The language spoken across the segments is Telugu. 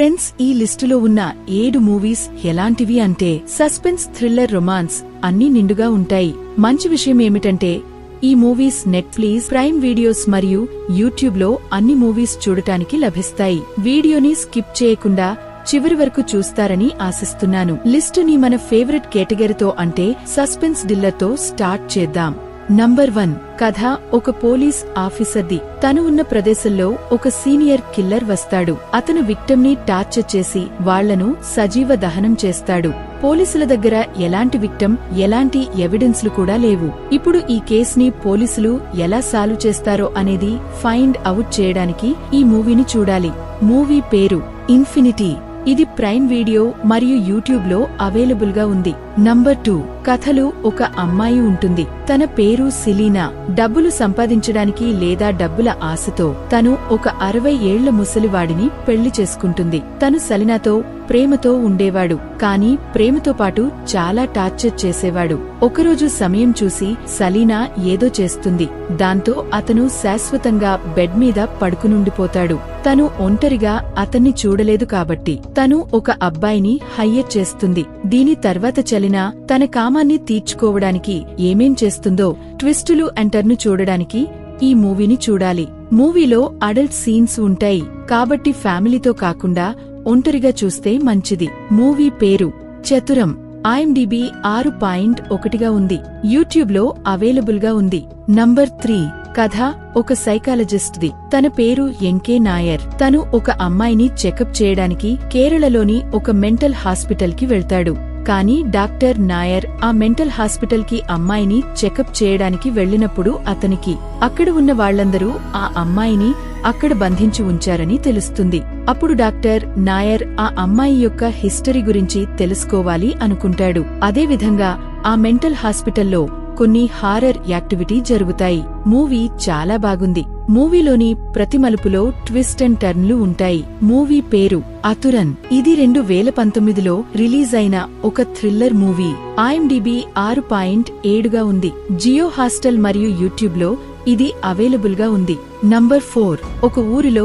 ఫ్రెండ్స్, ఈ లిస్టులో ఉన్న 7 మూవీస్ ఎలాంటివి అంటే సస్పెన్స్, థ్రిల్లర్, రొమాన్స్ అన్నీ నిండుగా ఉంటాయి. మంచి విషయం ఏమిటంటే ఈ మూవీస్ నెట్ఫ్లిక్స్, ప్రైమ్ వీడియోస్ మరియు యూట్యూబ్లో అన్ని మూవీస్ చూడటానికి లభిస్తాయి. వీడియోని స్కిప్ చేయకుండా చివరి వరకు చూస్తారని ఆశిస్తున్నాను. లిస్టుని మన ఫేవరెట్ కేటగిరీతో అంటే సస్పెన్స్ థ్రిల్లర్తో స్టార్ట్ చేద్దాం. నంబర్ 1 కథ ఒక పోలీస్ ఆఫీసర్ది. తను ఉన్న ప్రదేశంలో ఒక సీనియర్ కిల్లర్ వస్తాడు. అతను విక్టిమ్ ని టార్చర్ చేసి వాళ్లను సజీవ దహనం చేస్తాడు. పోలీసుల దగ్గర ఎలాంటి విక్టిమ్, ఎలాంటి ఎవిడెన్స్లు కూడా లేవు. ఇప్పుడు ఈ కేసుని పోలీసులు ఎలా సాల్వ్ చేస్తారో అనేది ఫైండ్ అవుట్ చేయడానికి ఈ మూవీని చూడాలి. మూవీ పేరు ఇన్ఫినిటీ. ఇది ప్రైమ్ వీడియో మరియు యూట్యూబ్ లో అవైలబుల్ గా ఉంది. నంబర్ 2 కథలు ఒక అమ్మాయి ఉంటుంది. తన పేరు సిలీనా. డబ్బులు సంపాదించడానికి లేదా డబ్బుల ఆశతో తను ఒక 60 ఏళ్ల ముసలివాడిని పెళ్లి చేసుకుంటుంది. తను సలీనాతో ప్రేమతో ఉండేవాడు, కాని ప్రేమతో పాటు చాలా టార్చర్ చేసేవాడు. ఒకరోజు సమయం చూసి సలీనా ఏదో చేస్తుంది. దాంతో అతను శాశ్వతంగా బెడ్ మీద పడుకునుండిపోతాడు. తను ఒంటరిగా అతన్ని చూడలేదు కాబట్టి తను ఒక అబ్బాయిని హైయర్ చేస్తుంది. దీని తర్వాత చలినా తన కామాన్ని తీర్చుకోవడానికి ఏమేం చేస్తుందో ట్విస్టులు అండ్ టర్న్ చూడడానికి ఈ మూవీని చూడాలి. మూవీలో అడల్ట్ సీన్స్ ఉంటాయి కాబట్టి ఫ్యామిలీతో కాకుండా ఒంటరిగా చూస్తే మంచిది. మూవీ పేరు చతురం. IMDb 6.1గా ఉంది. యూట్యూబ్లో అవైలబుల్ గా ఉంది. నంబర్ 3 కథ ఒక సైకాలజిస్ట్ ది. తన పేరు ఎంకే నాయర్. తను ఒక అమ్మాయిని చెకప్ చేయడానికి కేరళలోని ఒక మెంటల్ హాస్పిటల్ కి వెళ్తాడు. కానీ డాక్టర్ నాయర్ ఆ మెంటల్ హాస్పిటల్ కి అమ్మాయిని చెకప్ చేయడానికి వెళ్లినప్పుడు అతనికి అక్కడ ఉన్న వాళ్లందరూ ఆ అమ్మాయిని అక్కడ బంధించి ఉంచారని తెలుస్తుంది. అప్పుడు డాక్టర్ నాయర్ ఆ అమ్మాయి యొక్క హిస్టరీ గురించి తెలుసుకోవాలి అనుకుంటాడు. అదేవిధంగా ఆ మెంటల్ హాస్పిటల్లో కొన్ని హారర్ యాక్టివిటీ జరుగుతాయి. మూవీ చాలా బాగుంది. మూవీలోని ప్రతి మలుపులో ట్విస్ట్ అండ్ టర్న్లు ఉంటాయి. మూవీ పేరు అతురన్. ఇది 2019లో రిలీజ్ అయిన ఒక థ్రిల్లర్ మూవీ. IMDb 6.7గా ఉంది. జియో హాస్టల్ మరియు యూట్యూబ్లో ఇది అవైలబుల్ గా ఉంది. నంబర్ 4 ఒక ఊరిలో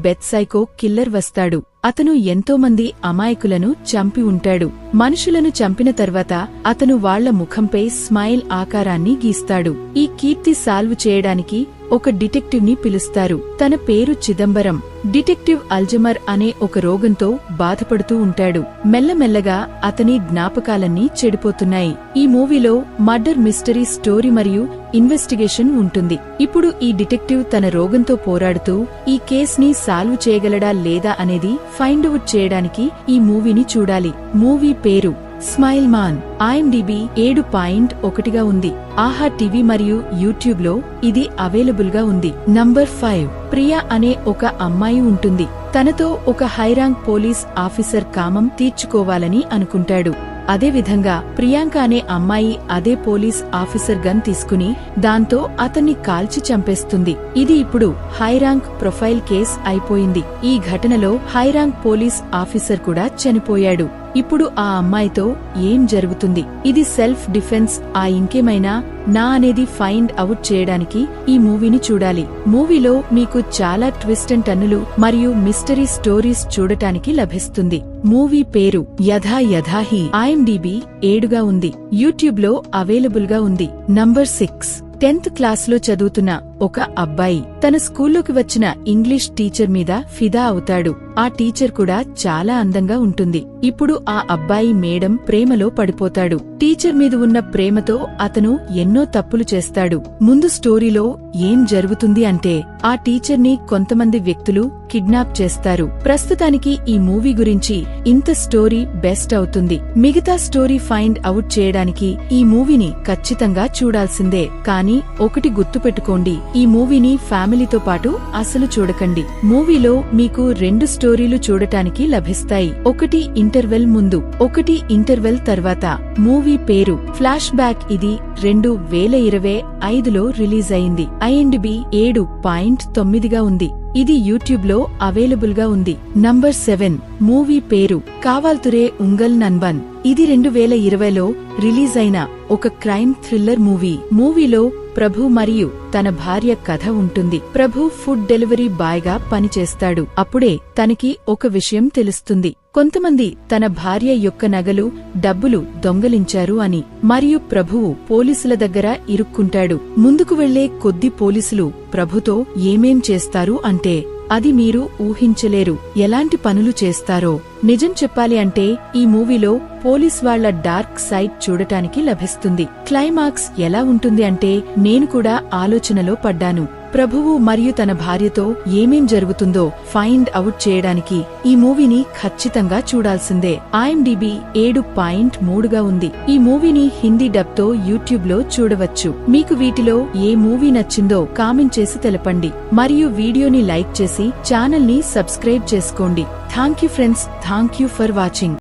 బెత్ సైకో కిల్లర్ వస్తాడు. అతను ఎంతోమంది అమాయకులను చంపి ఉంటాడు. మనుషులను చంపిన తర్వాత అతను వాళ్ల ముఖంపై స్మైల్ ఆకారాన్ని గీస్తాడు. ఈ కీర్తి సాల్వ్ చేయడానికి ఒక డిటెక్టివ్ ని పిలుస్తారు. తన పేరు చిదంబరం. డిటెక్టివ్ అల్జమర్ అనే ఒక రోగంతో బాధపడుతూ ఉంటాడు. మెల్లమెల్లగా అతని జ్ఞాపకాలన్నీ చెడిపోతున్నాయి. ఈ మూవీలో మర్డర్ మిస్టరీ స్టోరీ మరియు ఇన్వెస్టిగేషన్ ఉంటుంది. ఇప్పుడు ఈ డిటెక్టివ్ తన రోగంతో పోరాడుతూ ఈ కేస్ని సాల్వ్ చేయగలడా లేదా అనేది ఫైండ్ అవుట్ చేయడానికి ఈ మూవీని చూడాలి. మూవీ పేరు స్మైల్ మాన్. IMDb 7.1గా ఉంది. ఆహా టీవీ మరియు యూట్యూబ్లో ఇది అవైలబుల్ గా ఉంది. నంబర్ 5 ప్రియా అనే ఒక అమ్మాయి ఉంటుంది. తనతో ఒక హైరాంక్ పోలీస్ ఆఫీసర్ కామం తీర్చుకోవాలని అనుకుంటాడు. అదేవిధంగా ప్రియాంక అనే అమ్మాయి అదే పోలీస్ ఆఫీసర్ గన్ తీసుకుని దాంతో అతన్ని కాల్చి చంపేస్తుంది. ఇది ఇప్పుడు హైరాంక్ ప్రొఫైల్ కేస్ అయిపోయింది. ఈ ఘటనలో హైరాంక్ పోలీస్ ఆఫీసర్ కూడా చనిపోయాడు. ఇప్పుడు ఆ అమ్మాయితో ఏం జరుగుతుంది? ఇది సెల్ఫ్ డిఫెన్స్ ఇంకేమైనా నా అనేది ఫైండ్ అవుట్ చేయడానికి ఈ మూవీని చూడాలి. మూవీలో మీకు చాలా ట్విస్ట్ అండ్ టర్నులు మరియు మిస్టరీ స్టోరీస్ చూడటానికి లభిస్తుంది. మూవీ పేరు యథా యథాహి. IMDb 7గా ఉంది. యూట్యూబ్లో అవైలబుల్ గా ఉంది. నంబర్ 6 10th క్లాస్లో చదువుతున్న ఒక అబ్బాయి తన స్కూల్లోకి వచ్చిన ఇంగ్లీష్ టీచర్ మీద ఫిదా అవుతాడు. ఆ టీచర్ కూడా చాలా అందంగా ఉంటుంది. ఇప్పుడు ఆ అబ్బాయి మేడం ప్రేమలో పడిపోతాడు. టీచర్ మీద ఉన్న ప్రేమతో అతను ఎన్నో తప్పులు చేస్తాడు. ముందు స్టోరీలో ఏం జరుగుతుంది అంటే ఆ టీచర్ ని కొంతమంది వ్యక్తులు కిడ్నాప్ చేస్తారు. ప్రస్తుతానికి ఈ మూవీ గురించి ఇంత స్టోరీ బెస్ట్ అవుతుంది. మిగతా స్టోరీ ఫైండ్ అవుట్ చేయడానికి ఈ మూవీని ఖచ్చితంగా చూడాల్సిందే. కానీ ఒకటి గుర్తుపెట్టుకోండి, ఈ మూవీని ఫ్యామిలీతో పాటు అసలు చూడకండి. మూవీలో మీకు 2 స్టోరీలు చూడటానికి లభిస్తాయి. ఒకటి ఇంటర్వెల్ ముందు, ఒకటి ఇంటర్వెల్ తర్వాత. మూవీ పేరు ఫ్లాష్ బ్యాక్. ఇది 2025లో రిలీజ్ అయింది. IMDb 7.9గా ఉంది. ఇది యూట్యూబ్లో అవైలబుల్ గా ఉంది. నంబర్ 7 మూవీ పేరు కావాల్తురే ఉంగల్ నన్బన్. ఇది 2020లో రిలీజ్ అయిన ఒక క్రైమ్ థ్రిల్లర్ మూవీ. మూవీలో ప్రభు మరియు తన భార్య కథ ఉంటుంది. ప్రభు ఫుడ్ డెలివరీ బాయ్ గా పనిచేస్తాడు. అప్పుడే తనకి ఒక విషయం తెలుస్తుంది. కొంతమంది తన భార్య యొక్క నగలు, డబ్బులు దొంగలించారు అని. మరియు ప్రభువు పోలీసుల దగ్గర ఇరుక్కుంటాడు. ముందుకు వెళ్లే కొద్ది పోలీసులు ప్రభుతో ఏమేం చేస్తారు అంటే అది మీరు ఊహించలేరు ఎలాంటి పనులు చేస్తారో. నిజం చెప్పాలి అంటే ఈ మూవీలో పోలీస్ వాళ్ల డార్క్ సైడ్ చూడటానికి లభిస్తుంది. క్లైమాక్స్ ఎలా ఉంటుంది అంటే నేను కూడా ఆలోచనలో పడ్డాను. ప్రభువు మరియు తన భార్యతో ఏమేం జరుగుతుందో ఫైండ్ అవుట్ చేయడానికి ఈ మూవీని ఖచ్చితంగా చూడాల్సిందే. IMDb 7.3గా ఉంది. ఈ మూవీని హిందీ డబ్ తో యూట్యూబ్ లో చూడవచ్చు. మీకు వీటిలో ఏ మూవీ నచ్చిందో కామెంట్ చేసి తెలపండి. మరియు వీడియోని లైక్ చేసి ఛానల్ ని సబ్స్క్రైబ్ చేసుకోండి. Thank you friends, thank you for watching.